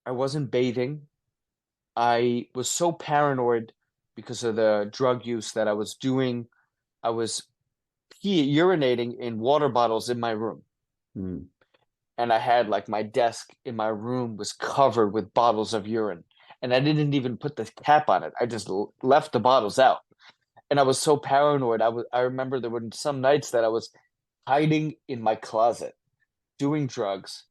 I wasn't bathing. I was so paranoid because of the drug use that I was urinating in water bottles in my room. Mm. And I had like my desk in my room was covered with bottles of urine. And I didn't even put the cap on it. I just left the bottles out. And I was so paranoid. I remember there were some nights that I was hiding in my closet, doing drugs.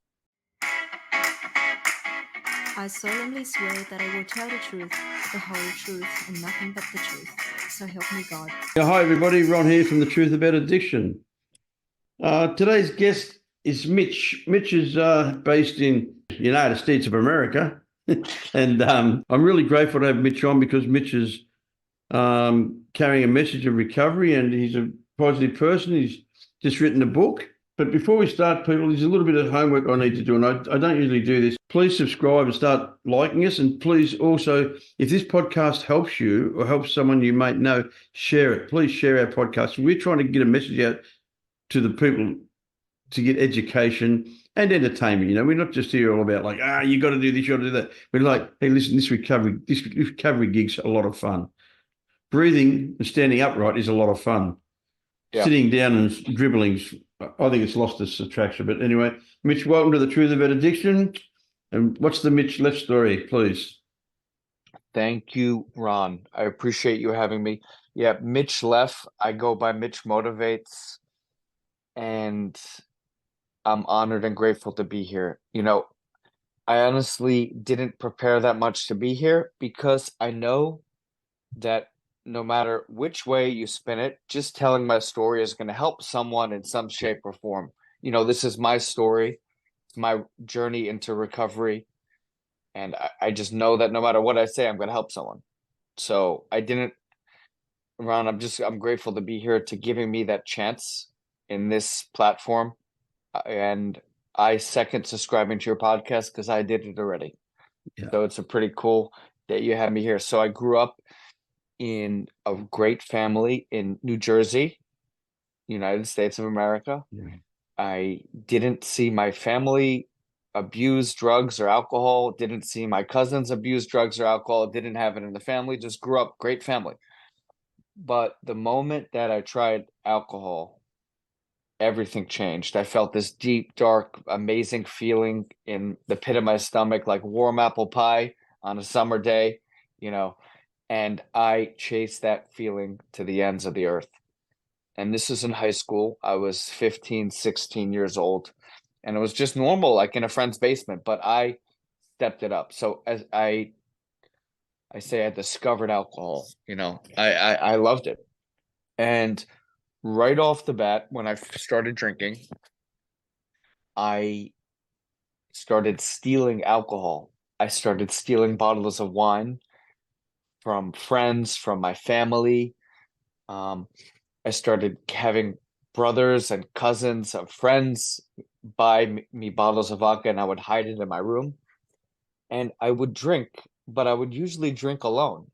I solemnly swear that I will tell the truth, the whole truth, and nothing but the truth. So help me God. Yeah, hi, everybody. Ron here from The Truth About Addiction. Today's guest is Mitch. Mitch is based in the United States of America. And I'm really grateful to have Mitch on because Mitch is carrying a message of recovery and he's a positive person. He's just written a book. But before we start, people, there's a little bit of homework I need to do, and I don't usually do this. Please subscribe and start liking us. And please also, if this podcast helps you or helps someone you might know, share it. Please share our podcast. We're trying to get a message out to the people to get education and entertainment. You know, we're not just here all about like, you got to do this, you got to do that. We're like, hey, listen, this recovery gig's a lot of fun. Breathing and standing upright is a lot of fun. Yeah. Sitting down and dribbling, I think it's lost its attraction. But anyway, Mitch, welcome to The Truth About Addiction. And what's the Mitch left story, please? Thank you, Ron. I appreciate you having me. Yeah, Mitch left. I go by Mitch Motivates, and I'm honored and grateful to be here. I honestly didn't prepare that much to be here because I know that no matter which way you spin it, just telling my story is going to help someone in some shape or form. This is my story, it's my journey into recovery. And I just know that no matter what I say, I'm going to help someone. So I didn't, Ron, I'm grateful to be here to giving me that chance in this platform. And I second subscribing to your podcast because I did it already. Yeah. So it's a pretty cool that you have me here. So I grew up in a great family in New Jersey, United States of America. Yeah. I didn't see my family abuse drugs or alcohol, didn't see my cousins abuse drugs or alcohol, didn't have it in the family, just grew up great family. But the moment that I tried alcohol, everything changed. I felt this deep, dark, amazing feeling in the pit of my stomach, like warm apple pie on a summer day, you know, and I chased that feeling to the ends of the earth. And this is in high school. I was 15, 16 years old, and it was just normal, like in a friend's basement, but I stepped it up. So as I say, I discovered alcohol, I loved it. And right off the bat, when I started drinking, I started stealing alcohol. I started stealing bottles of wine from friends, from my family. Um, I started having brothers and cousins of friends buy me bottles of vodka, and I would hide it in my room. And I would drink, but I would usually drink alone.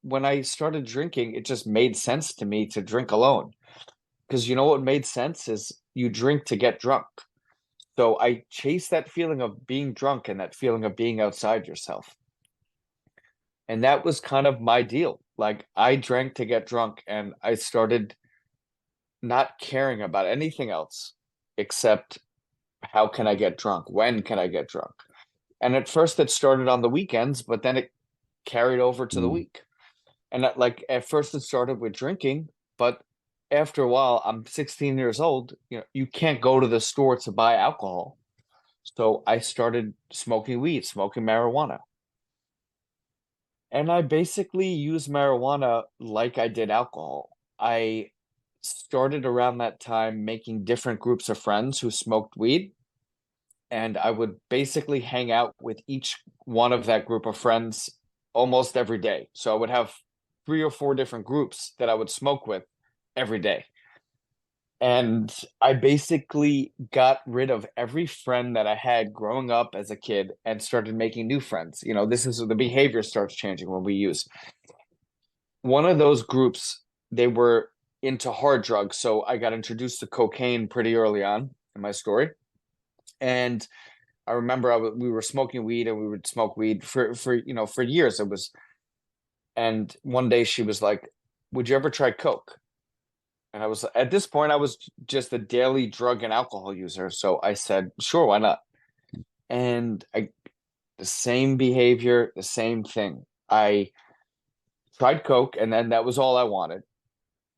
When I started drinking, it just made sense to me to drink alone. Because you know what made sense is you drink to get drunk. So I chased that feeling of being drunk and that feeling of being outside yourself. And that was kind of my deal. Like I drank to get drunk, and I started not caring about anything else except how can I get drunk? When can I get drunk? And at first it started on the weekends, but then it carried over to the Mm. week. And like at first it started with drinking, but after a while, I'm 16 years old, you can't go to the store to buy alcohol. So I started smoking weed, smoking marijuana. And I basically use marijuana like I did alcohol. I started around that time making different groups of friends who smoked weed, and I would basically hang out with each one of that group of friends almost every day. So I would have 3 or 4 different groups that I would smoke with every day. And I basically got rid of every friend that I had growing up as a kid and started making new friends. This is the behavior starts changing when we use one of those groups. They were into hard drugs. So I got introduced to cocaine pretty early on in my story. And I remember we were smoking weed, and we would smoke weed for years. It was, and one day she was like, "Would you ever try coke?" And I was, at this point, I was just a daily drug and alcohol user. So I said, "Sure, why not?" And the same behavior, the same thing. I tried coke, and then that was all I wanted.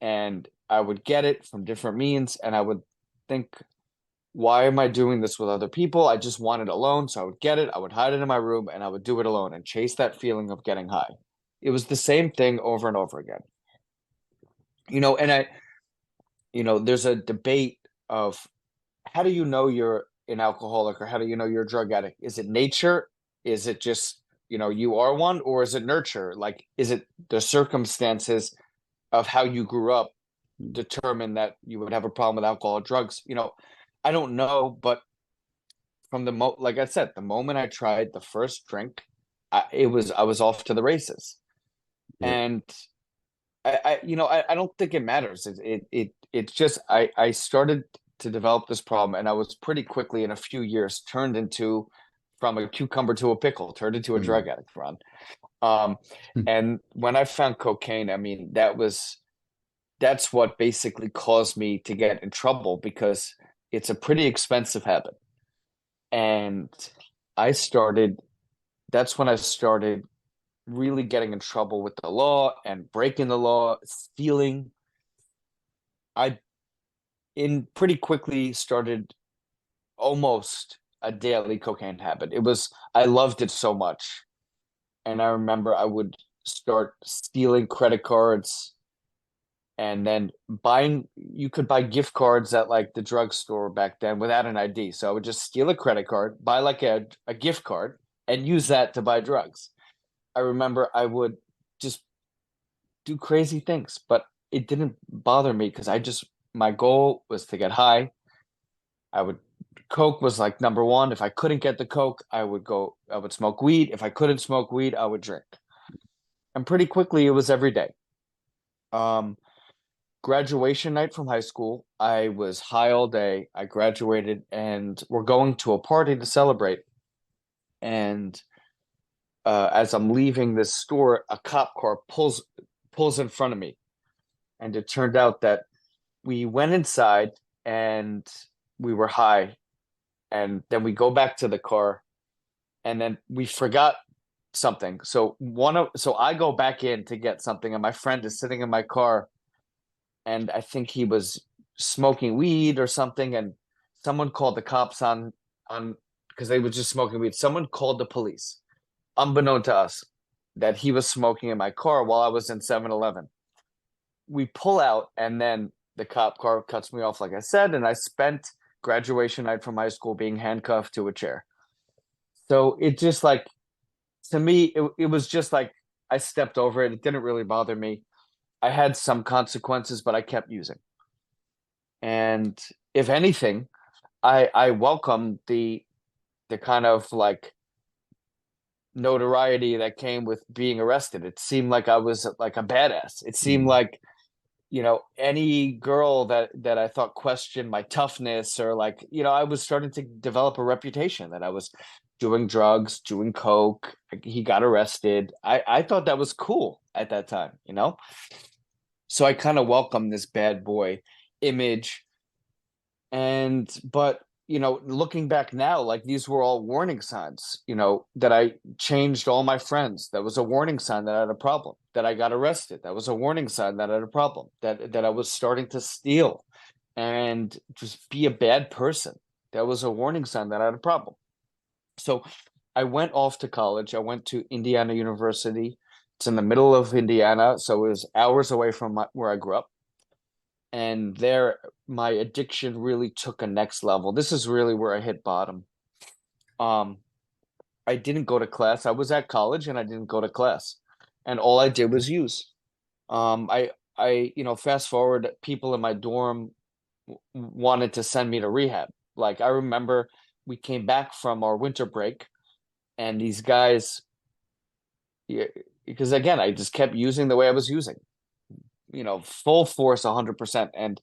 And I would get it from different means, and I would think, why am I doing this with other people? I just want it alone. So I would get it, I would hide it in my room, and I would do it alone and chase that feeling of getting high. It was the same thing over and over again. And there's a debate of, how do you know you're an alcoholic, or how do you know you're a drug addict? Is it nature? Is it just, you are one, or is it nurture? Like, is it the circumstances of how you grew up determine that you would have a problem with alcohol or drugs? I don't know, but from like I said, the moment I tried the first drink, I was off to the races. Yeah. And I don't think it matters. It's just, I started to develop this problem, and I was pretty quickly, in a few years, turned into, from a cucumber to a pickle, turned into a drug addict, Ron. Um, and when I found cocaine, I mean, that's what basically caused me to get in trouble, because it's a pretty expensive habit. And that's when I started really getting in trouble with the law and breaking the law, stealing. I in pretty quickly started almost a daily cocaine habit. I loved it so much. And I remember I would start stealing credit cards, and then you could buy gift cards at like the drugstore back then without an ID. So I would just steal a credit card, buy like a gift card, and use that to buy drugs. I remember I would just do crazy things, but it didn't bother me, because my goal was to get high. Coke was like number one. If I couldn't get the Coke, I would smoke weed. If I couldn't smoke weed, I would drink. And pretty quickly, it was every day. Um, Graduation night from high school, I was high all day. I graduated, and we're going to a party to celebrate. And as I'm leaving this store, a cop car pulls in front of me. And it turned out that we went inside, and we were high. And then we go back to the car, and then we forgot something. So I go back in to get something, and my friend is sitting in my car, and I think he was smoking weed or something, and someone called the cops on because they were just smoking weed. Someone called the police, unbeknown to us, that he was smoking in my car while I was in 7-Eleven. We pull out, and then the cop car cuts me off, like I said, and I spent graduation night from high school being handcuffed to a chair. So it just, like, to me, it was just like I stepped over it. It didn't really bother me. I had some consequences, but I kept using. And if anything, I welcome the kind of like notoriety that came with being arrested. It seemed like I was like a badass. It seemed like, any girl that I thought questioned my toughness, or like, I was starting to develop a reputation that I was doing drugs, doing coke. He got arrested. I thought that was cool at that time. So I kind of welcomed this bad boy image. But looking back now, like, these were all warning signs, that I changed all my friends. That was a warning sign that I had a problem. That I got arrested. That was a warning sign that I had a problem. That I was starting to steal and just be a bad person. That was a warning sign that I had a problem. So I went off to college. I went to Indiana University. It's in the middle of Indiana, so it was hours away from where I grew up. And there, my addiction really took a next level. This is really where I hit bottom. Um, I didn't go to class. I was at college, and I didn't go to class, and all I did was use. Fast forward, people in my dorm wanted to send me to rehab. Like, I remember we came back from our winter break, and these guys, yeah, because again, I just kept using the way I was using, full force, 100%. And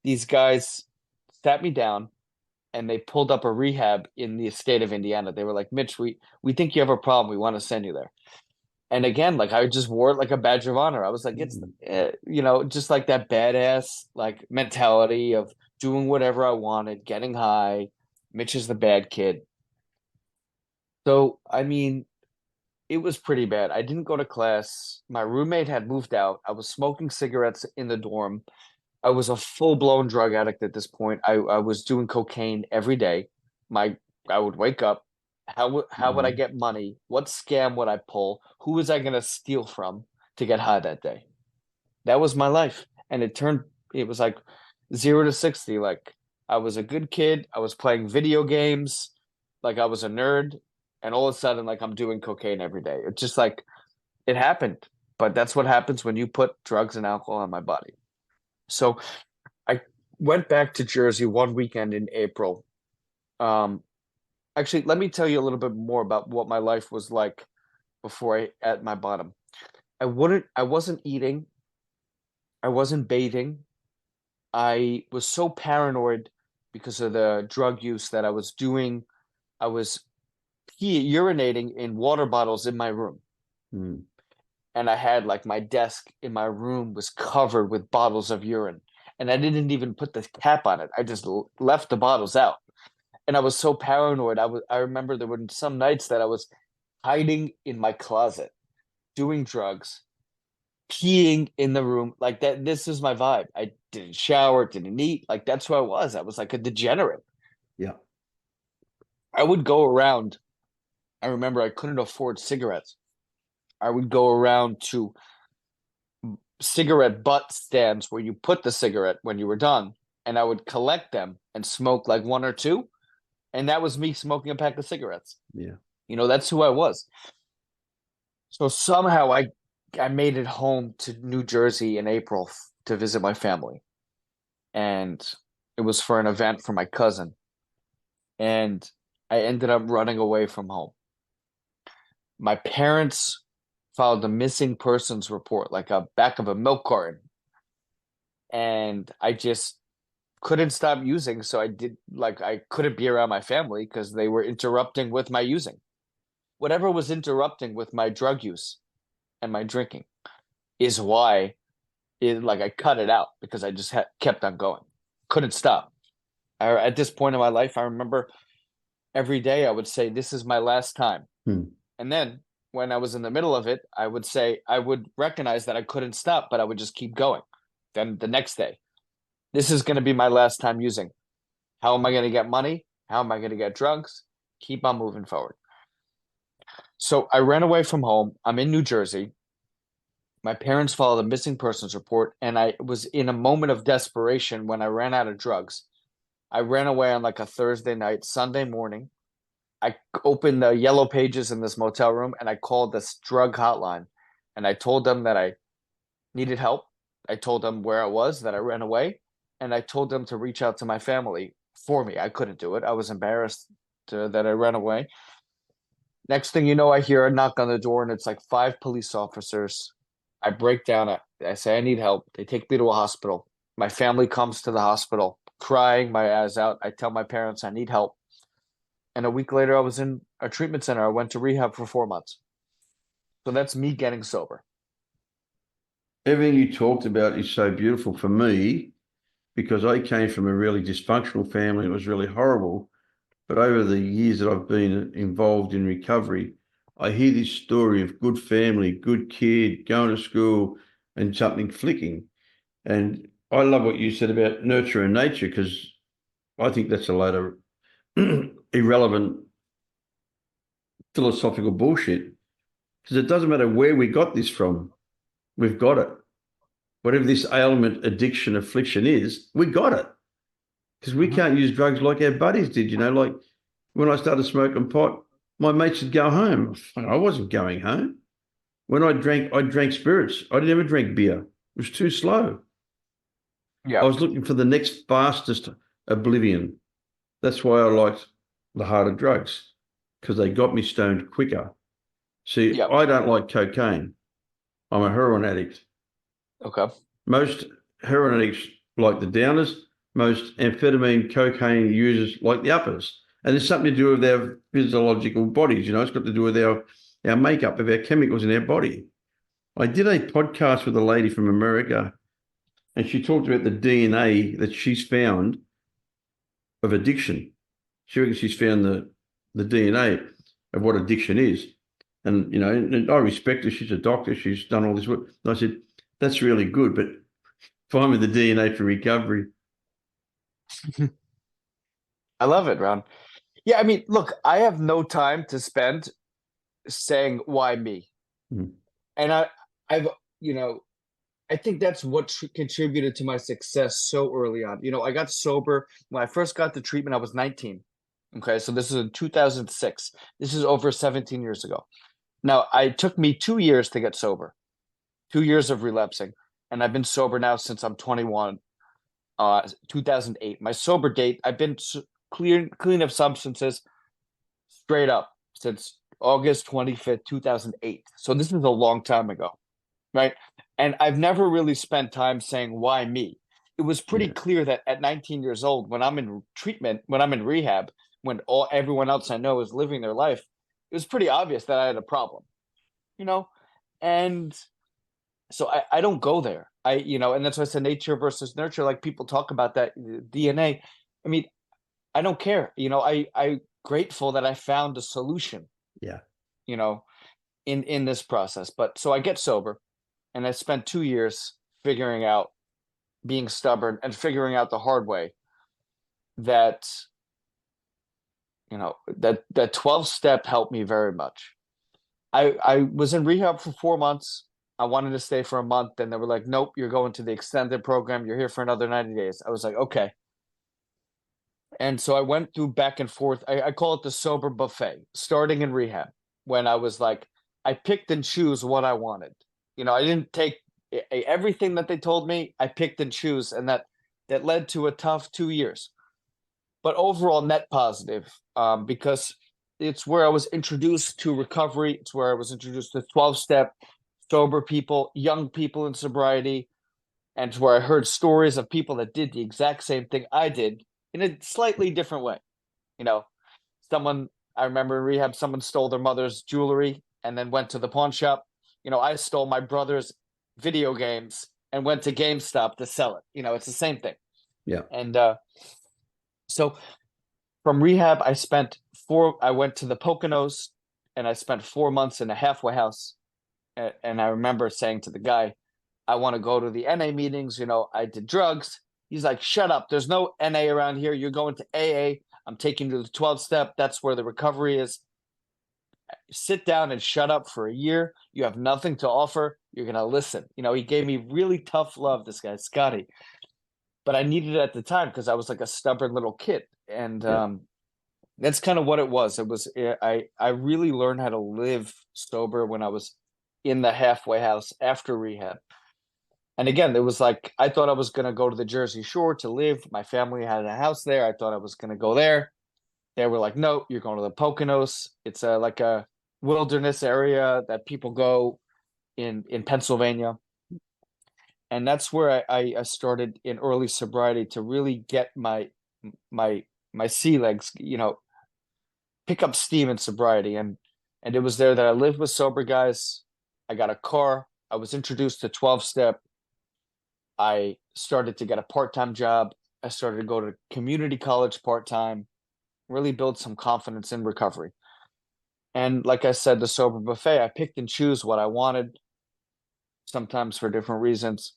these guys sat me down, and they pulled up a rehab in the state of Indiana. They were like, Mitch, we think you have a problem. We want to send you there. And again, like I just wore it like a badge of honor. I was like, it's just like that badass like mentality of doing whatever I wanted, getting high. Mitch is the bad kid. So I mean, it was pretty bad. I didn't go to class. My roommate had moved out. I was smoking cigarettes in the dorm. I was a full-blown drug addict at this point. I was doing cocaine every day. My I would wake up. How would I get money? What scam would I pull? Who was I gonna steal from to get high that day? That was my life. And it was like 0 to 60. Like I was a good kid. I was playing video games. Like I was a nerd. And all of a sudden, like I'm doing cocaine every day. It's just like it happened. But that's what happens when you put drugs and alcohol in my body. So I went back to Jersey one weekend in April. Um, Actually, let me tell you a little bit more about what my life was like before I at my bottom. I wasn't eating, I wasn't bathing. I was so paranoid because of the drug use that I was urinating in water bottles in my room. Mm. And I had like my desk in my room was covered with bottles of urine. And I didn't even put the cap on it. I just left the bottles out. And I was so paranoid. I remember there were some nights that I was hiding in my closet, doing drugs, peeing in the room. Like that, this is my vibe. I didn't shower, didn't eat. Like that's who I was. I was like a degenerate. Yeah. I would go around. I remember I couldn't afford cigarettes. I would go around to cigarette butt stands where you put the cigarette when you were done, and I would collect them and smoke like one or two. And that was me smoking a pack of cigarettes. Yeah. That's who I was. So somehow I made it home to New Jersey in April to visit my family. And it was for an event for my cousin. And I ended up running away from home. My parents filed a missing persons report, like a back of a milk carton. And I just couldn't stop using. So I couldn't be around my family because they were interrupting with my using. Whatever was interrupting with my drug use and my drinking is why I cut it out because I just kept on going. Couldn't stop. At this point in my life, I remember every day I would say, this is my last time. And then when I was in the middle of it, I would recognize that I couldn't stop, but I would just keep going. Then the next day, this is going to be my last time using. How am I going to get money? How am I going to get drugs? Keep on moving forward. So I ran away from home. I'm in New Jersey. My parents filed a missing persons report, and I was in a moment of desperation when I ran out of drugs. I ran away on like a Thursday night. Sunday morning, I opened the yellow pages in this motel room and I called this drug hotline, and I told them that I needed help. I told them where I was, that I ran away, and I told them to reach out to my family for me. I couldn't do it. I was embarrassed that I ran away. Next thing you know, I hear a knock on the door, and it's like 5 police officers. I break down. I say I need help. They take me to a hospital. My family comes to the hospital, crying my eyes out. I tell my parents I need help. And a week later, I was in a treatment center. I went to rehab for 4 months. So that's me getting sober. Everything you talked about is so beautiful for me because I came from a really dysfunctional family. It was really horrible. But over the years that I've been involved in recovery, I hear this story of good family, good kid, going to school and something flicking. And I love what you said about nurture and nature because I think that's a load of irrelevant philosophical bullshit because it doesn't matter where we got this from. We've got it. Whatever this ailment, addiction, affliction is, we got it. Because we can't use drugs like our buddies did, like when I started smoking pot, my mates would go home. I wasn't going home. When I drank spirits. I never drank beer. It was too slow. Yeah. I was looking for the next fastest oblivion. That's why I liked the harder drugs, because they got me stoned quicker. See, I don't like cocaine. I'm a heroin addict. Okay. Most heroin addicts like the downers. most amphetamine, cocaine users like the uppers. And there's something to do with our physiological bodies. It's got to do with our makeup of our chemicals in our body. I did a podcast with a lady from America, and she talked about the DNA that she's found of addiction. She reckons she's found the DNA of what addiction is. And, and I respect her. She's a doctor. She's done all this work. And I said, that's really good, but find me the DNA for recovery. I love it, Ron. Yeah, I mean, look, I have no time to spend saying why me. And I've, I think that's what contributed to my success so early on. I got sober when I first got the treatment. I was 19. Okay, so this is in 2006. This is over 17 years ago. Now, it took me 2 years to get sober, 2 years of relapsing, and I've been sober now since I'm 21. 2008. My sober date. I've been clean of substances straight up since August 25th, 2008. So this is a long time ago, right? And I've never really spent time saying, why me? It was pretty clear that at 19 years old, when I'm in treatment, when I'm in rehab, when everyone else I know is living their life, it was pretty obvious that I had a problem, and so I don't go there. And that's why it's a nature versus nurture. Like people talk about that DNA. I mean, I don't care. I'm grateful that I found a solution. Yeah. In this process. But so I get sober, and I spent 2 years figuring out, being stubborn and figuring out the hard way that, that 12 step helped me very much. I was in rehab for 4 months. I wanted to stay for a month. Then they were like, nope, you're going to the extended program. You're here for another 90 days. I was like, okay. And so I went through back and forth. I call it the sober buffet, starting in rehab, when I was like, I picked and choose what I wanted. I didn't take everything that they told me. I picked and choose, and that led to a tough 2 years. But overall, net positive, because it's where I was introduced to recovery. It's where I was introduced to 12-step, sober people, young people in sobriety, and it's where I heard stories of people that did the exact same thing I did in a slightly different way. I remember in rehab, someone stole their mother's jewelry and then went to the pawn shop. I stole my brother's video games and went to GameStop to sell it. It's the same thing. Yeah. And so from rehab, I went to the Poconos, and I spent 4 months in a halfway house. And I remember saying to the guy, I want to go to the NA meetings. I did drugs. He's like, shut up. There's no NA around here. You're going to AA. I'm taking you to the 12-step. That's where the recovery is. Sit down and shut up for a year. You have nothing to offer. You're going to listen. He gave me really tough love, this guy, Scotty. But I needed it at the time because I was like a stubborn little kid. And that's kind of what it was. It was I really learned how to live sober when I was in the halfway house after rehab. And again, it was like, I thought I was going to go to the Jersey Shore to live. My family had a house there. I thought I was going to go there. They were like, no, you're going to the Poconos. It's like a wilderness area that people go in Pennsylvania. And that's where I started in early sobriety to really get my sea legs, pick up steam in sobriety. And it was there that I lived with sober guys. I got a car. I was introduced to 12-step. I started to get a part-time job. I started to go to community college part-time, really build some confidence in recovery. And like I said, the sober buffet, I picked and choose what I wanted, sometimes for different reasons.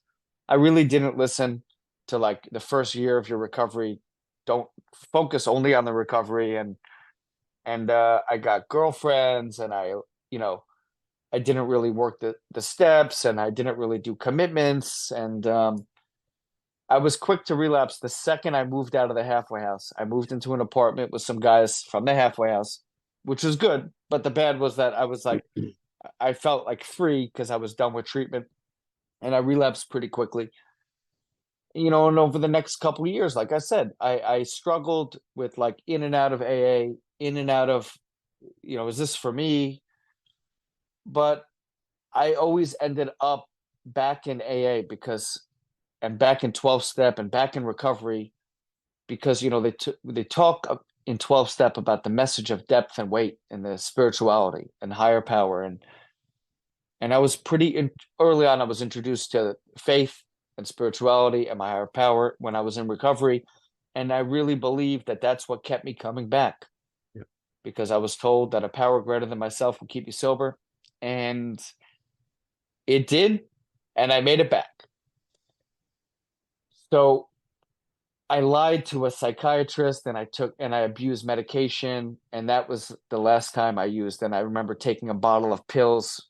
I really didn't listen to like the first year of your recovery. Don't focus only on the recovery. And I got girlfriends, and I didn't really work the steps, and I didn't really do commitments. And I was quick to relapse the second I moved out of the halfway house. I moved into an apartment with some guys from the halfway house, which was good. But the bad was that I was like, I felt like free because I was done with treatment, and I relapsed pretty quickly. And over the next couple of years, like I said, I struggled with like in and out of AA, in and out of, is this for me? But I always ended up back in AA and back in 12-step and back in recovery because they talk in 12 step about the message of depth and weight and the spirituality and higher power, and I was early on. I was introduced to faith and spirituality and my higher power when I was in recovery, and I really believe that that's what kept me coming back. Yep. Because I was told that a power greater than myself will keep me sober, and it did, and I made it back. So I lied to a psychiatrist, and I abused medication, and that was the last time I used. And I remember taking a bottle of pills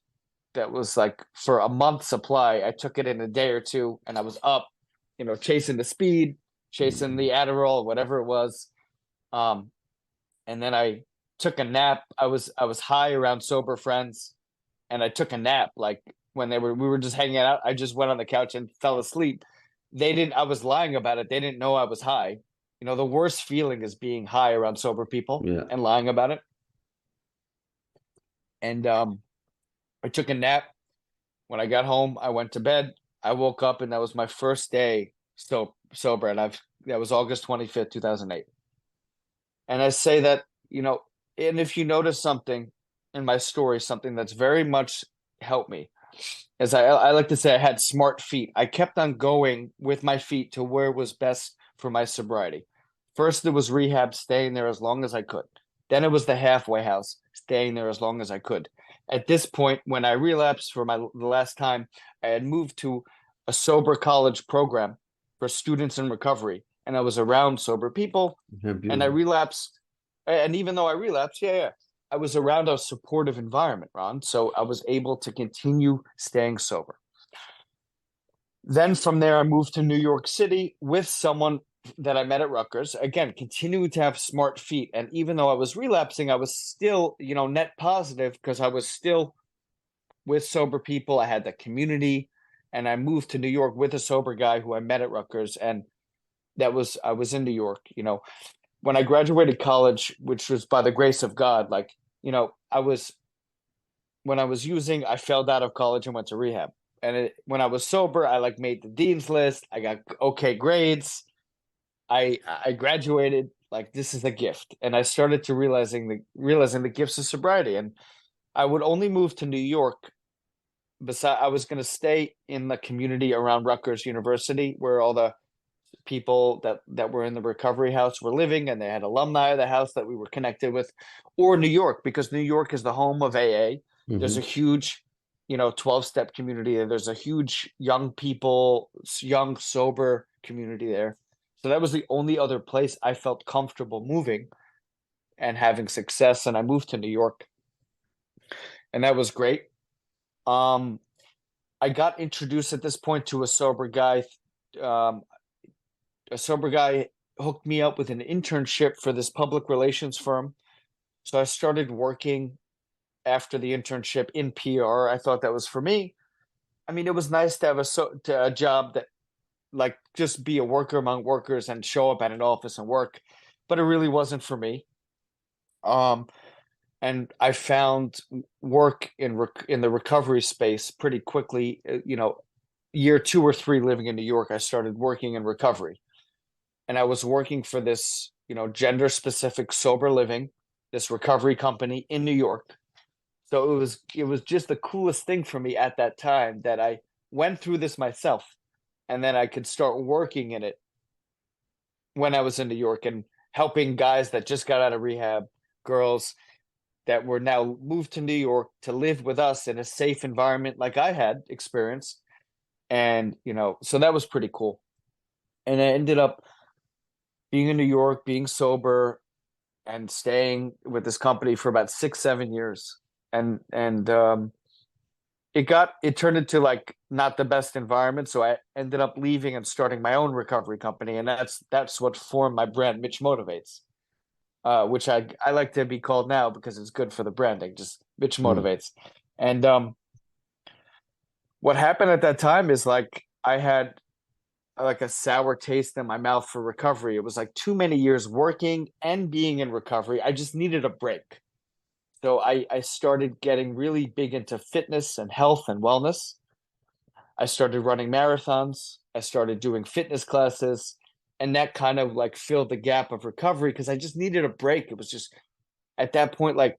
that was like for a month supply. I took it in a day or two, and I was up, chasing the speed, chasing the Adderall, whatever it was. And then I took a nap. I was high around sober friends, and I took a nap. Like when we were just hanging out, I just went on the couch and fell asleep. I was lying about it. They didn't know I was high. The worst feeling is being high around sober people and lying about it. And I took a nap. When I got home, I went to bed. I woke up, and that was my first day sober. And that was August 25th, 2008. And I say that, and if you notice something in my story, something that's very much helped me, as I like to say, I had smart feet. I kept on going with my feet to where was best for my sobriety. First, it was rehab, staying there as long as I could. Then it was the halfway house, staying there as long as I could. At this point, when I relapsed for the last time, I had moved to a sober college program for students in recovery, and I was around sober people, and I relapsed. And even though I relapsed, I was around a supportive environment, Ron, so I was able to continue staying sober. Then from there, I moved to New York City with someone that I met at Rutgers, again, continuing to have smart feet. And even though I was relapsing, I was still, net positive because I was still with sober people. I had the community, and I moved to New York with a sober guy who I met at Rutgers. And I was in New York, when I graduated college, which was by the grace of God, when I was using, I failed out of college and went to rehab. And when I was sober, I made the dean's list. I got okay grades. I graduated. Like, this is a gift. And I started to realizing the gifts of sobriety. And I would only move to New York. I was going to stay in the community around Rutgers University, where all the people that were in the recovery house were living, and they had alumni of the house that we were connected with, or New York, because New York is the home of AA. There's a huge 12-step community, and there's a huge young sober community there. So that was the only other place I felt comfortable moving and having success, and I moved to New York, and that was great. I got introduced at this point to a sober guy. A sober guy hooked me up with an internship for this public relations firm. So I started working after the internship in PR. I thought that was for me. I mean, it was nice to have a job that just be a worker among workers and show up at an office and work, but it really wasn't for me. And I found work in the recovery space pretty quickly. Year 2 or 3 living in New York, I started working in recovery. And I was working for this, gender specific sober living, this recovery company in New York. So it was just the coolest thing for me at that time that I went through this myself, and then I could start working in it when I was in New York and helping guys that just got out of rehab, girls that were now moved to New York to live with us in a safe environment like I had experienced. And, so that was pretty cool. And I ended up being in New York, being sober, and staying with this company for about 6-7 years. And it turned into not the best environment. So I ended up leaving and starting my own recovery company. And that's what formed my brand, Mitch Motivates, which I like to be called now because it's good for the branding, just Mitch Motivates. And what happened at that time is I had a sour taste in my mouth for recovery. It was too many years working and being in recovery. I just needed a break. So I started getting really big into fitness and health and wellness. I started running marathons. I started doing fitness classes. And that kind of like filled the gap of recovery because I just needed a break. It was just at that point, like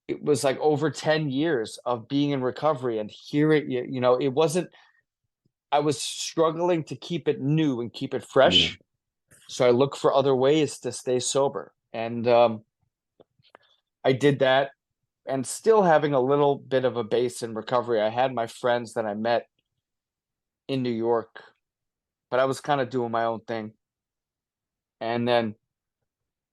it was like over 10 years of being in recovery and hearing, it wasn't, I was struggling to keep it new and keep it Yeah. fresh. So I look for other ways to stay sober. And I did that and still having a little bit of a base in recovery. I had my friends that I met in New York, but I was kind of doing my own thing. And then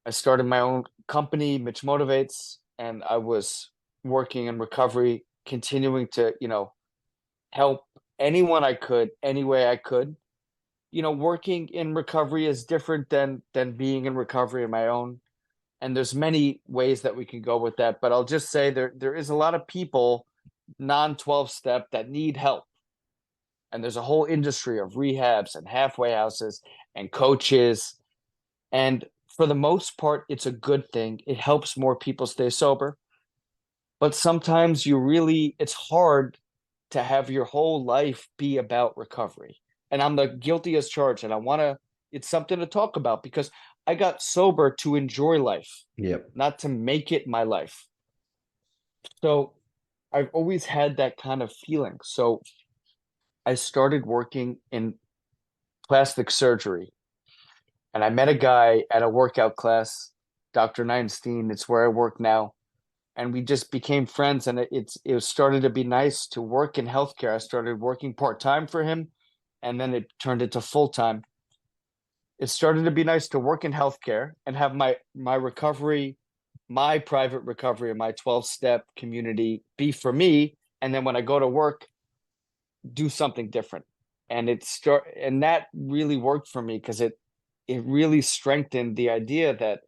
I started my own company, Mitch Motivates, and I was working in recovery, continuing to, help anyone I could, any way I could. Working in recovery is different than being in recovery on my own. And there's many ways that we can go with that. But I'll just say there is a lot of people non-12 step that need help. And there's a whole industry of rehabs and halfway houses and coaches. And for the most part, it's a good thing. It helps more people stay sober. But sometimes it's hard to have your whole life be about recovery. And I'm the guilty as charged. And it's something to talk about because I got sober to enjoy life, Yep. not to make it my life. So I've always had that kind of feeling. So I started working in plastic surgery and I met a guy at a workout class, Dr. Neinstein. It's where I work now. And we just became friends. And it started to be nice to work in healthcare. I started working part-time for him, and then it turned into full-time. It started to be nice to work in healthcare and have my recovery, my private recovery, and my 12-step community be for me. And then when I go to work, do something different. And that really worked for me because it really strengthened the idea that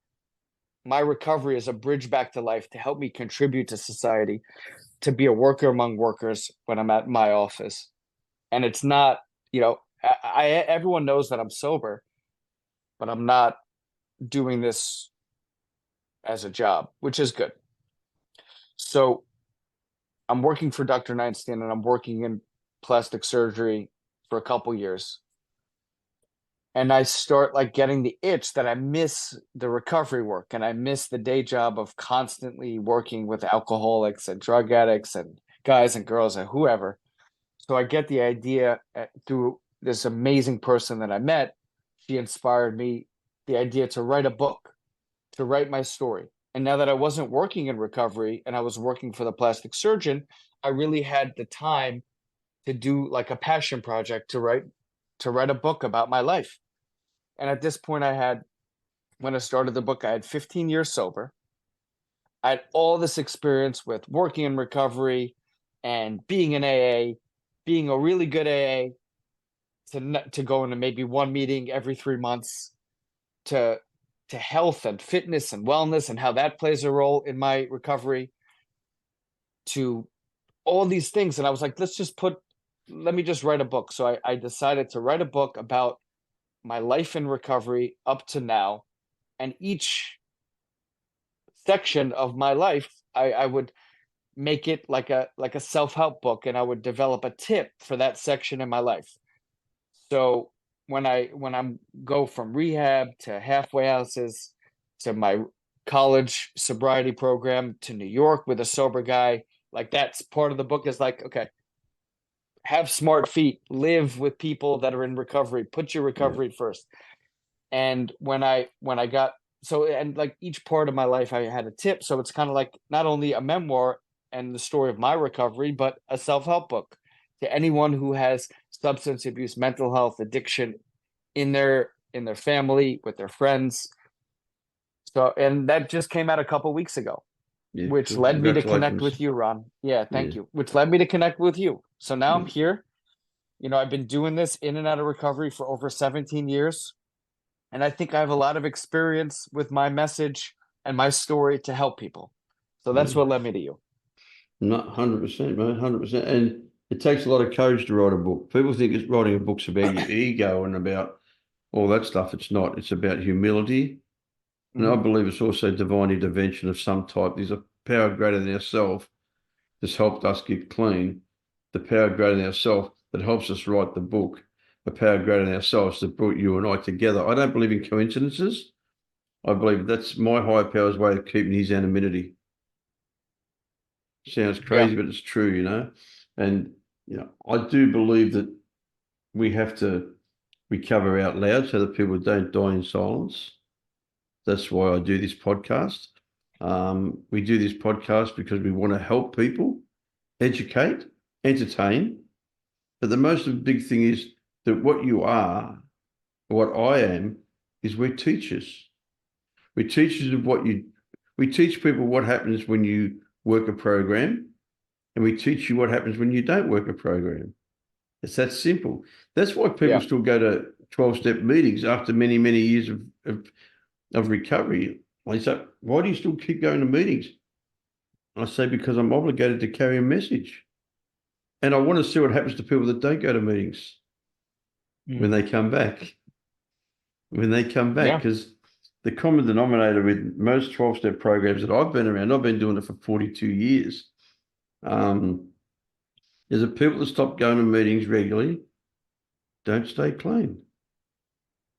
my recovery is a bridge back to life to help me contribute to society, to be a worker among workers when I'm at my office. And it's not, everyone knows that I'm sober, but I'm not doing this as a job, which is good. So I'm working for Dr. Neinstein and I'm working in plastic surgery for a couple years. And I start like getting the itch that I miss the recovery work and I miss the day job of constantly working with alcoholics and drug addicts and guys and girls and whoever. So I get the idea through this amazing person that I met. She inspired me the idea to write a book, to write my story. And now that I wasn't working in recovery and I was working for the plastic surgeon, I really had the time to do like a passion project to write a book about my life. And at this point when I started the book, I had 15 years sober. I had all this experience with working in recovery and being in AA, being a really good AA, to go into maybe one meeting every 3 months, to health and fitness and wellness and how that plays a role in my recovery, to all these things. And I was like, let me just write a book. So I decided to write a book about my life in recovery up to now. And each section of my life, I would make it like a self-help book, and I would develop a tip for that section in my life. So when I'm go from rehab to halfway houses to my college sobriety program to New York with a sober guy, like that's part of the book is like, okay, have smart feet, live with people that are in recovery, put your recovery first. And when I got and like each part of my life I had a tip. So it's kind of like not only a memoir and the story of my recovery, but a self-help book to anyone who has substance abuse, mental health, addiction in their family, with their friends. So, and that just came out a couple weeks ago, Yeah. which Good. led me to connect Congratulations. with you, Ron. Yeah, thank Yeah. you. Which led me to connect with you. So now I'm Yeah. here. I've been doing this in and out of recovery for over 17 years. And I think I have a lot of experience with my message and my story to help people. So that's Yeah. what led me to you. Not 100%, man, 100%. And it takes a lot of courage to write a book. People think it's writing a book's about your ego and about all that stuff. It's not. It's about humility. And I Mhm. believe it's also divine intervention of some type. There's a power greater than ourselves that's helped us get clean, the power greater than ourselves that helps us write the book. a power greater than ourselves that brought you and I together. I don't believe in coincidences. I believe that's my higher power's way of keeping his anonymity. Sounds Yeah. crazy, but it's true, you know. And I do believe that we have to recover out loud so that people don't die in silence. That's why I do this podcast. We do this podcast because we want to help people, educate, entertain. But the most big thing is that what you are, what I am, is we're teachers. We're teachers of we teach people what happens when you work a program, and we teach you what happens when you don't work a program. It's that simple. That's why people Yeah. still go to 12-step meetings after many, many years of recovery. I say, why do you still keep going to meetings? I say, because I'm obligated to carry a message. And I want to see what happens to people that don't go to meetings when they come back. Yeah. Because the common denominator with most 12-step programs that I've been around, I've been doing it for 42 years, is that people that stop going to meetings regularly don't stay clean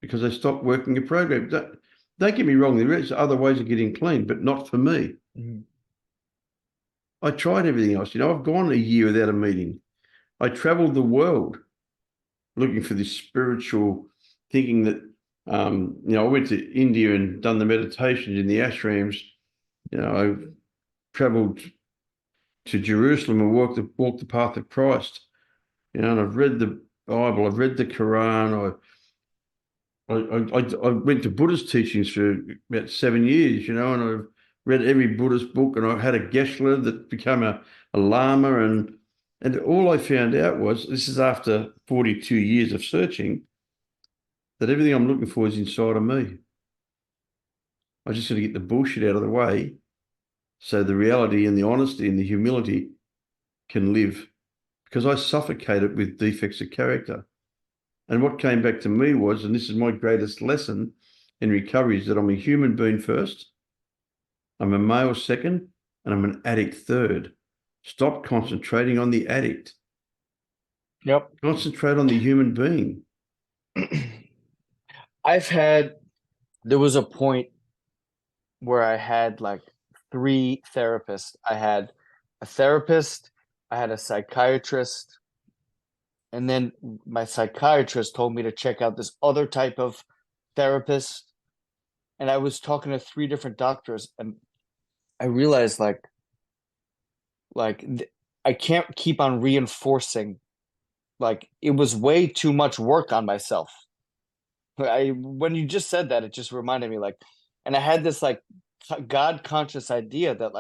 because they stop working a program. Don't get me wrong, there is other ways of getting clean, but not for me. Mhm. I tried everything else. I've gone a year without a meeting. I traveled the world looking for this spiritual thinking that, I went to India and done the meditations in the ashrams. I've traveled to Jerusalem and walked the path of Christ. And I've read the Bible, I've read the Quran, I went to Buddhist teachings for about 7 years, and I've read every Buddhist book, and I had a Gesler that became a Lama, and all I found out was, this is after 42 years of searching, that everything I'm looking for is inside of me. I just got to get the bullshit out of the way so the reality and the honesty and the humility can live, because I suffocated with defects of character. And what came back to me was, and this is my greatest lesson in recovery, is that I'm a human being first, I'm a male second, and I'm an addict third. Stop concentrating on the addict. Yep. Concentrate on the human being. There was a point where I had like 3 therapists. I had a therapist, I had a psychiatrist, and then my psychiatrist told me to check out this other type of therapist. And I was talking to 3 different doctors, and I realized I can't keep on reinforcing. Like, it was way too much work on myself. When you just said that, it just reminded me, and I had this God conscious idea that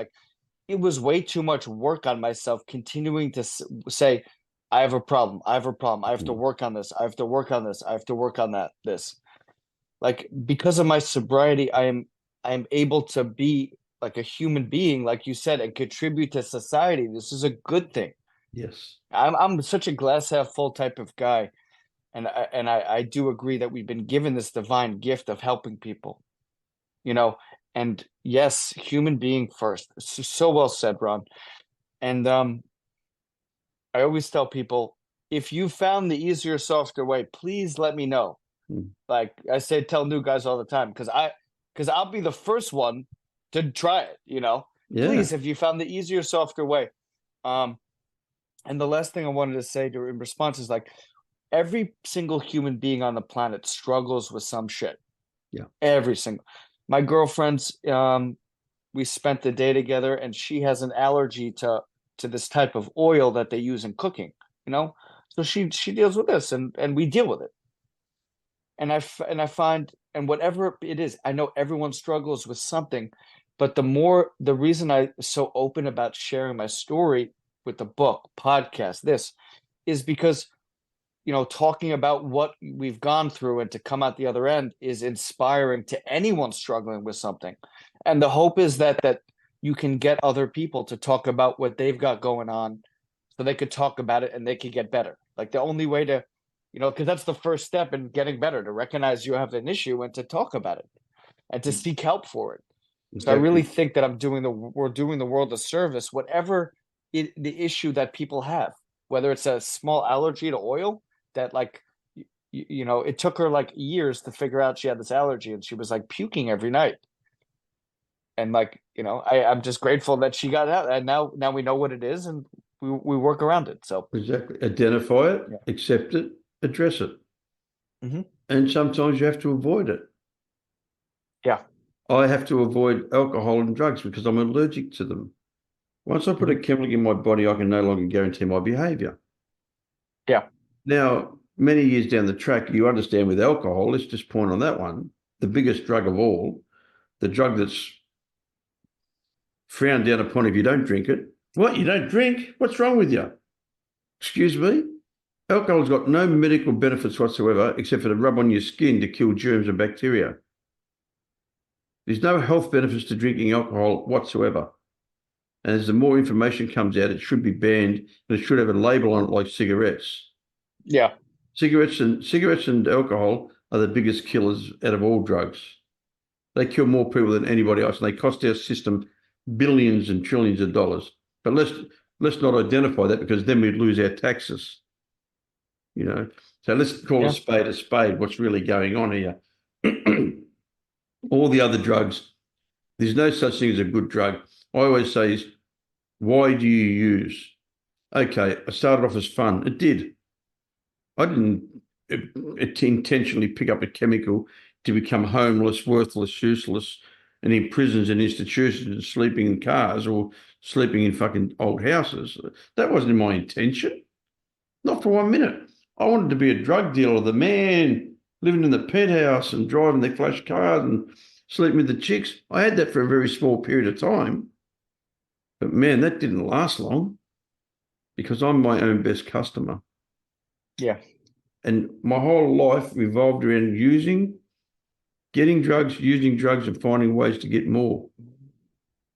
it was way too much work on myself, continuing to say, I have a problem. I have a problem. I have to work on this. I have to work on this. I have to work on this. Because of my sobriety, I am able to be like a human being, like you said, and contribute to society. This is a good thing. Yes. I'm such a glass half full type of guy. And I do agree that we've been given this divine gift of helping people, and yes, human being first. So well said, Ron. And I always tell people, if you found the easier, softer way, please let me know. Like I say, tell new guys all the time, because I'll be the first one to try it. Yeah. Please, if you found the easier, softer way. And the last thing I wanted to say in response is every single human being on the planet struggles with some shit. Yeah. Every single. My girlfriend's, we spent the day together, and she has an allergy to this type of oil that they use in cooking, So she deals with this, and we deal with it. And I find, and whatever it is, I know everyone struggles with something, but the reason I'm so open about sharing my story with the book, podcast, this, is because talking about what we've gone through and to come out the other end is inspiring to anyone struggling with something. And the hope is that you can get other people to talk about what they've got going on, so they could talk about it and they could get better. The only way to, because that's the first step in getting better, to recognize you have an issue and to talk about it and to seek help for it. Exactly. So I really think that we're doing the world a service, whatever the issue that people have, whether it's a small allergy to oil that it took her like years to figure out she had this allergy, and she was like puking every night. And like, I'm just grateful that she got out, and now we know what it is, and we work around it. So Exactly. Identify it, yeah. accept it, address it. Hmm. And sometimes you have to avoid it. Yeah. I have to avoid alcohol and drugs because I'm allergic to them. Once I put a Hmm. chemical in my body, I can no longer guarantee my behavior. Yeah. Now, many years down the track, you understand with alcohol, let's just point on that one, the biggest drug of all, the drug that's frowned down upon if you don't drink it. What, you don't drink? What's wrong with you? Excuse me? Alcohol's got no medical benefits whatsoever except for to rub on your skin to kill germs and bacteria. There's no health benefits to drinking alcohol whatsoever. And as the more information comes out, it should be banned and it should have a label on it like cigarettes. Yeah. Cigarettes and alcohol are the biggest killers out of all drugs. They kill more people than anybody else, and they cost our system billions and trillions of dollars. But let's not identify that because then we'd lose our taxes. So let's call Yeah. a spade. What's really going on here? All the other drugs, there's no such thing as a good drug. I always say is, why do you use? Okay, I started off as fun. It did. I didn't intentionally pick up a chemical to become homeless, worthless, useless, and in prisons and institutions and sleeping in cars or sleeping in fucking old houses. That wasn't my intention. Not for 1 minute. I wanted to be a drug dealer, the man living in the penthouse and driving the flash cars and sleeping with the chicks. I had that for a very small period of time. But man, that didn't last long because I'm my own best customer. Yeah. And my whole life revolved around getting drugs, using drugs, and finding ways to get more.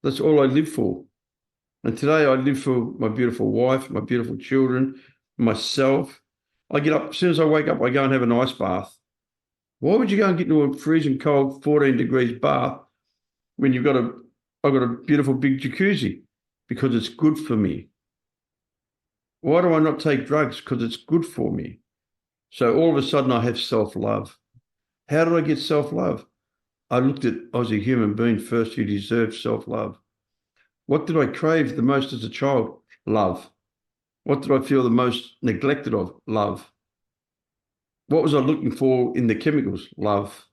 That's all I live for. And today I live for my beautiful wife, my beautiful children, myself. I get up, as soon as I wake up, I go and have an ice bath. Why would you go and get into a freezing cold 14 degrees bath when I've got a beautiful big jacuzzi? Because it's good for me. Why do I not take drugs? Because it's good for me. So all of a sudden I have self-love. How did I get self-love? I was a human being first who deserved self-love. What did I crave the most as a child? Love. What did I feel the most neglected of? Love. What was I looking for in the chemicals? Love.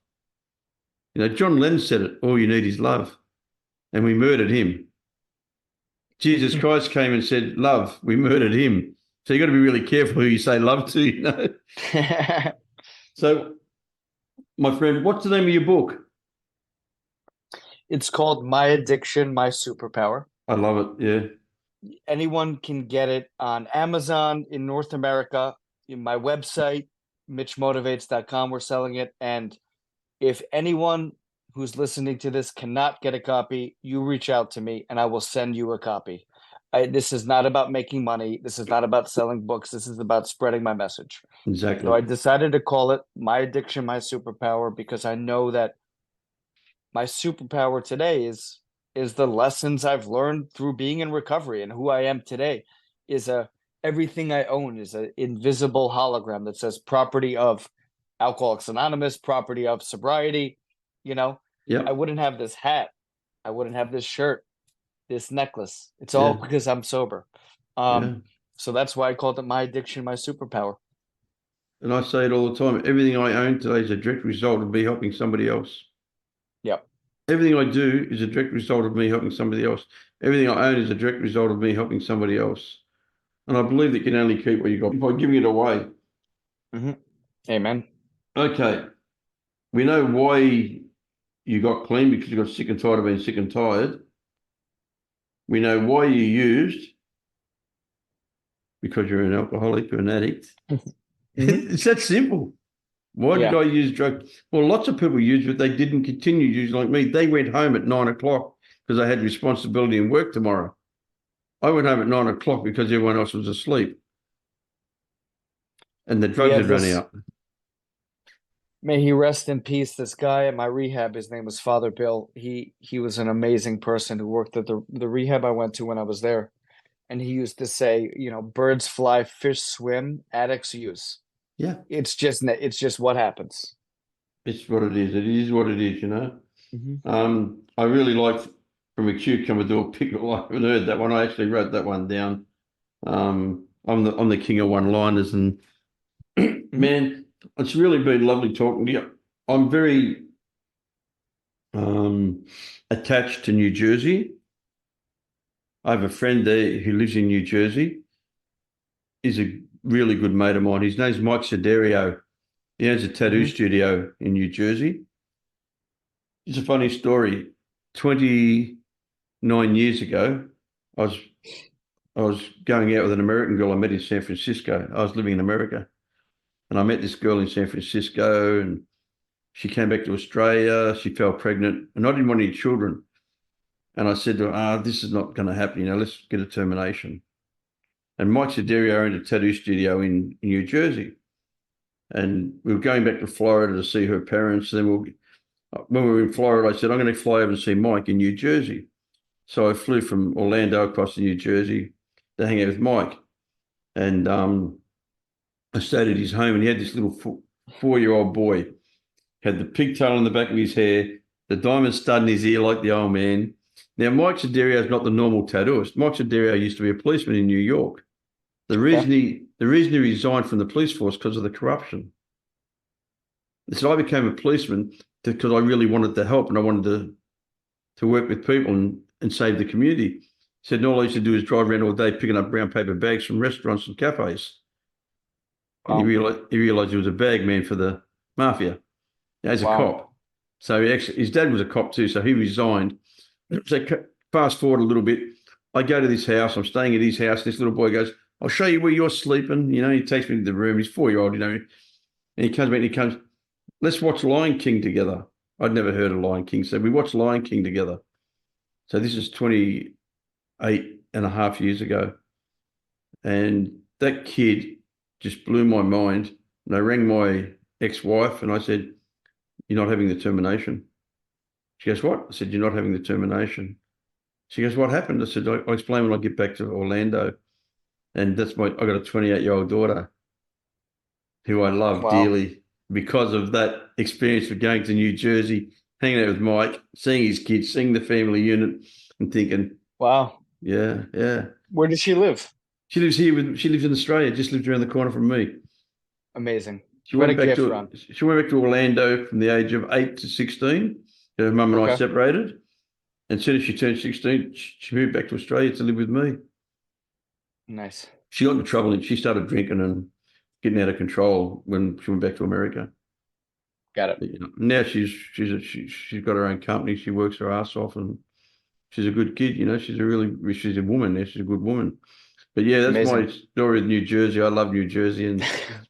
John Lennon said it, all you need is love. And we murdered him. Jesus Christ came and said, love, we murdered him. So you got to be really careful who you say love to, So, my friend, what's the name of your book? It's called My Addiction My Superpower. I love it. Yeah. Anyone can get it on Amazon in North America. In my website, mitchmotivates.com, we're selling it. And if anyone who's listening to this cannot get a copy, you reach out to me and I will send you a copy. This is not about making money. This is not about selling books. This is about spreading my message. Exactly. So I decided to call it My Addiction My Superpower because I know that my superpower today is the lessons I've learned through being in recovery, and who I am today is everything I own is an invisible hologram that says property of Alcoholics Anonymous, property of sobriety. Yeah. I wouldn't have this hat, I wouldn't have this shirt, this necklace. It's all Yeah. because I'm sober. Yeah. So that's why I called it My Addiction My Superpower. And I say it all the time. Everything I own today is a direct result of me helping somebody else. Yep. Everything I do is a direct result of me helping somebody else. Everything I own is a direct result of me helping somebody else. And I believe that you can only keep what you got by giving it away. Mm-hmm. Amen. Okay. We know why you got clean because you got sick and tired of being sick and tired. We know why you used because you're an alcoholic or an addict. Mm-hmm. It's that simple. Why did Yeah. I use drugs? Well, lots of people used it. They didn't continue using like me. They went home at 9 o'clock because they had responsibility and work tomorrow. I went home at 9 o'clock because everyone else was asleep. And the drugs had run out. May he rest in peace. This guy at my rehab, his name was Father Bill. He was an amazing person who worked at the rehab I went to when I was there. And he used to say, birds fly, fish swim, addicts use. Yeah, It's just what happens. it's what it is. It is what it is, you know. Hmm. I really like From a Cucumber to a Pickle. I haven't heard that one. I actually wrote that one down. I'm the king of one-liners, and Hmm. man, it's really been lovely talking to you. I'm very attached to New Jersey. I have a friend there who lives in New Jersey. He's a really good mate of mine. His name's Mike Siderio. He has a tattoo Hmm. studio in New Jersey. It's a funny story. 29 years ago, I was I was going out with an American girl I met in San Francisco. I was living in America, and I met this girl in San Francisco, and she came back to Australia. She fell pregnant, and I didn't want any children. And I said to her, this is not going to happen. Let's get a termination. And Mike Siderio owned a tattoo studio in New Jersey. And we were going back to Florida to see her parents. When we were in Florida, I said, I'm going to fly over and see Mike in New Jersey. So I flew from Orlando across to New Jersey to hang out with Mike. And I stayed at his home, and he had this little 4-year-old boy, had the pigtail on the back of his hair, the diamond stud in his ear like the old man. Now, Mike Siderio is not the normal tattooist. Mike Siderio used to be a policeman in New York. The Okay. reason he resigned from the police force because of the corruption. So I became a policeman because I really wanted to help, and I wanted to work with people and save the community. He said, and all I used to do is drive around all day picking up brown paper bags from restaurants and cafes. And Wow. he realized he was a bag man for the mafia as a Wow. cop. So his dad was a cop too, so he resigned. So fast forward a little bit, I go to this house. I'm staying at his house. This little boy goes, "I'll show you where you're sleeping." He takes me to the room. He's 4-year-old, and he comes back and he comes, "Let's watch Lion King together." I'd never heard of Lion King, so we watched Lion King together. So this is 28 and a half years ago. And that kid just blew my mind. And I rang my ex-wife and I said, "You're not having the termination." She goes, "What?" I said, "You're not having the termination." She goes, "What happened?" I said, "I'll explain when I get back to Orlando." And I got a 28-year-old daughter who I love Wow. dearly because of that experience of going to New Jersey, hanging out with Mike, seeing his kids, seeing the family unit, and thinking, Wow. yeah, yeah. Where does she live? She lives in Australia, just lives around the corner from me. Amazing. She What a went back gift, to Ron. she went back to Orlando from the age of 8 to 16. Her mum and I Okay. separated. And as soon as she turned 16, she moved back to Australia to live with me. Nice. She got into trouble and she started drinking and getting out of control when she went back to America. Got it. But, now she's got her own company. She works her ass off, and she's a good kid. She's a woman now. She's a good woman. But yeah, that's my Amazing. story with New Jersey. I love New Jersey, and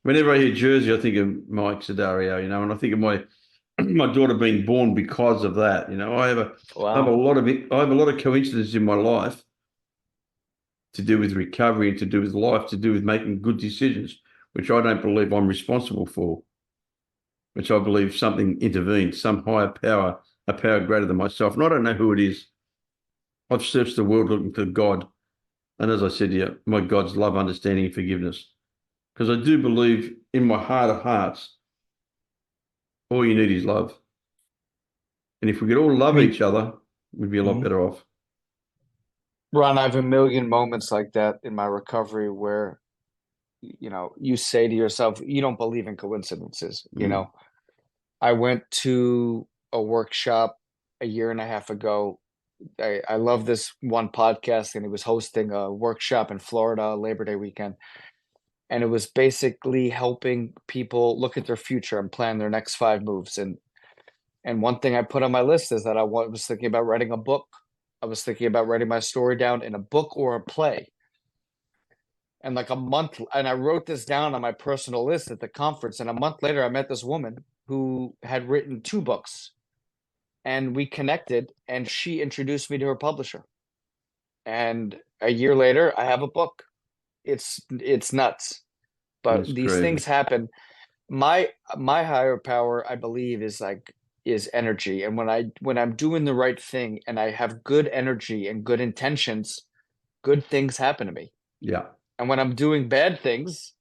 whenever I hear Jersey, I think of Mike Sidario, and I think of my daughter being born because of that. I have a Wow. lot of I have a lot of coincidences in my life to do with recovery and to do with life, to do with making good decisions, which I don't believe I'm responsible for, which I believe something intervened, some higher power, a power greater than myself. And I don't know who it is. I've searched the world looking for God. And as I said to you, my God's love, understanding, and forgiveness. Because I do believe in my heart of hearts, all you need is love. And if we could all I love mean, each other, we'd be a lot mhm. better off. Ron, I have a million moments like that in my recovery where, you say to yourself, you don't believe in coincidences. Mm. I went to a workshop a year and a half ago. I love this one podcast, and he was hosting a workshop in Florida Labor Day weekend. And it was basically helping people look at their future and plan their next 5 moves. And one thing I put on my list is that was thinking about writing a book. I was thinking about writing my story down in a book or a play. And like a month, and I wrote this down on my personal list at the conference. And a month later, I met this woman who had written 2 books, and we connected, and she introduced me to her publisher. And a year later, I have a book. It's nuts, but That's these crazy. things happen. My higher power, I believe, is energy. And when I'm doing the right thing and I have good energy and good intentions, good things happen to me. Yeah. And when I'm doing bad things,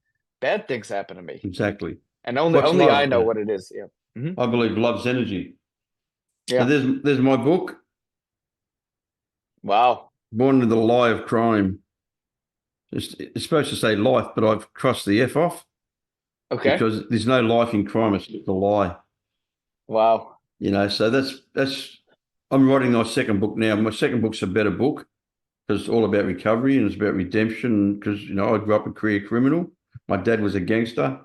bad things happen to me. Exactly. And only What's only I love? know Yeah. what it is. Yeah. Mhm. I believe love's energy. Yeah. And there's my book, Wow. Born with the Lie of Crime. It's supposed to say life, but I've crossed the F off Okay. because there's no life in crime. It's just a lie. Wow. So that's. I'm writing my second book now. My second book's a better book because it's all about recovery and it's about redemption. Because I grew up a career criminal. My dad was a gangster.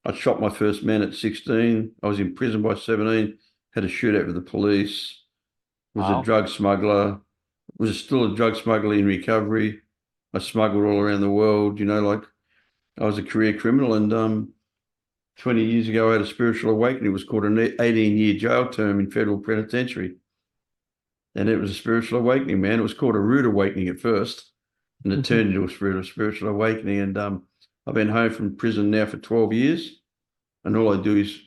I shot my first man at 16. I was in prison by 17. Had a shootout with the police. Was a Wow. drug smuggler. Was still a drug smuggler in recovery. I smuggled all around the world. Like I was a career criminal, and 20 years ago I had a spiritual awakening. It was called an 18-year jail term in federal penitentiary. And it was a spiritual awakening, man. It was called a rude awakening at first, and it turned into a spiritual awakening. And I've been home from prison now for 12 years, and all I do is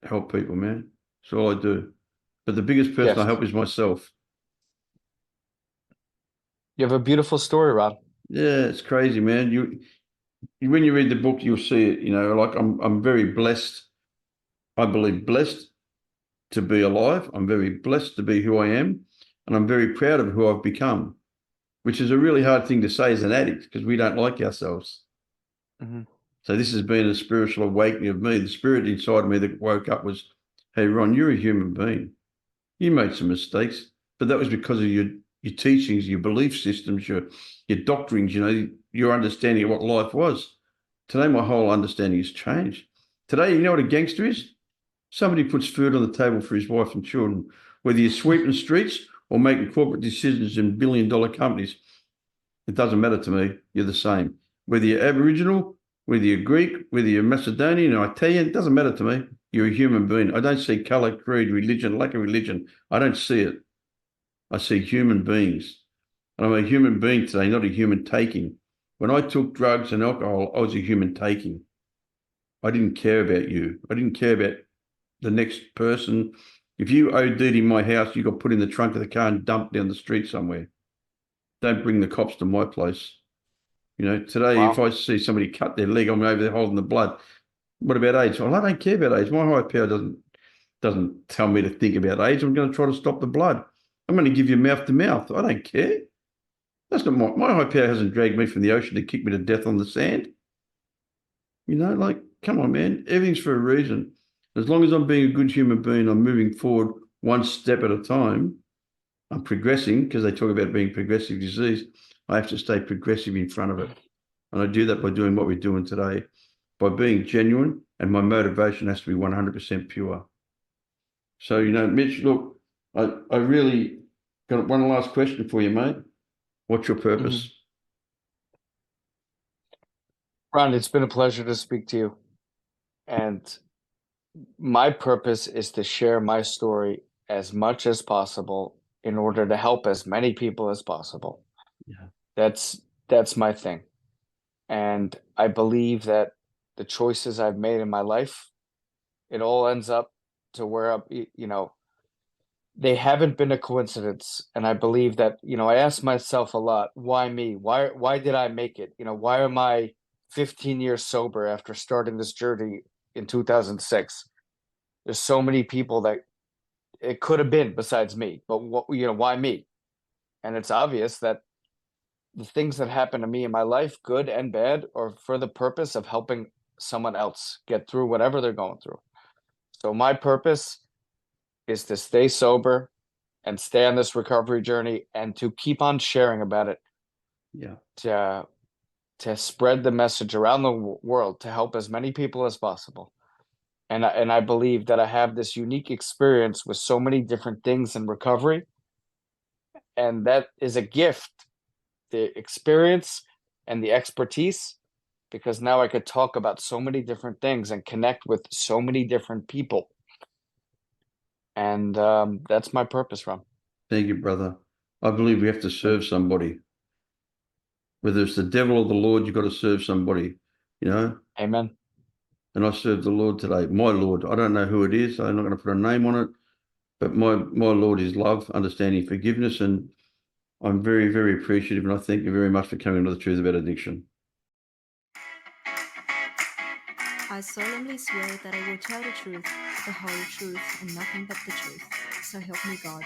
help people, man. That's all I do. But the biggest person I Yes. help is myself. You have a beautiful story, Ron. Yeah, it's crazy, man. When you read the book, you'll see it. Like I'm very blessed. I believe blessed to be alive. I'm very blessed to be who I am, and I'm very proud of who I've become, which is a really hard thing to say as an addict because we don't like ourselves. Mhm. So this has been a spiritual awakening of me. The spirit inside me that woke up was, hey, Ron, you're a human being. You made some mistakes, but that was because of your teachings, your belief systems, your doctrines, your understanding of what life was. Today, my whole understanding has changed. Today, you know what a gangster is? Somebody puts food on the table for his wife and children, whether you're sweeping streets or making corporate decisions in billion-dollar companies. It doesn't matter to me. You're the same. Whether you're Aboriginal, whether you're Greek, whether you're Macedonian or Italian, it doesn't matter to me. You're a human being. I don't see color, creed, religion, lack of religion. I don't see it. I see human beings. And I'm a human being today, not a human taking. When I took drugs and alcohol, I was a human taking. I didn't care about you. I didn't care about the next person. If you OD'd in my house, you got put in the trunk of the car and dumped down the street somewhere. Don't bring the cops to my place. Today, if Wow. I see somebody cut their leg, I'm over there holding the blood. What about AIDS? Well, I don't care about AIDS. My higher power doesn't tell me to think about AIDS. I'm going to try to stop the blood. I'm going to give you mouth to mouth. I don't care. That's not my high power hasn't dragged me from the ocean to kick me to death on the sand. Come on, man. Everything's for a reason. As long as I'm being a good human being, I'm moving forward one step at a time. I'm progressing because they talk about being progressive disease. I have to stay progressive in front of it. And I do that by doing what we're doing today, by being genuine, and my motivation has to be 100% pure. So, Mitch, look, I really got one last question for you, mate. What's your purpose? Mhm. Ron, it's been a pleasure to speak to you. And my purpose is to share my story as much as possible in order to help as many people as possible. Yeah. That's that's my thing. And I believe that the choices I've made in my life, it all ends up to where they haven't been a coincidence. And I believe that, I ask myself a lot, why me? Why did I make it? Why am I 15 years sober after starting this journey in 2006? There's so many people that it could have been besides me, but why me? And it's obvious that the things that happen to me in my life, good and bad, are for the purpose of helping someone else get through whatever they're going through. So my purpose is to stay sober and stay on this recovery journey and to keep on sharing about it, Yeah. to spread the message around the world to help as many people as possible. And I believe that I have this unique experience with so many different things in recovery, and that is a gift, the experience and the expertise, because now I could talk about so many different things and connect with so many different people. And that's my purpose, Ron. Thank you, brother. I believe we have to serve somebody. Whether it's the devil or the Lord, you've got to serve somebody, you know? Amen. And I serve the Lord today. My Lord. I don't know who it is. I'm not going to put a name on it. But my Lord is love, understanding, forgiveness. And I'm very, very appreciative. And I thank you very much for coming to the truth about addiction. I solemnly swear that I will tell the truth, the whole truth, and nothing but the truth. So help me God.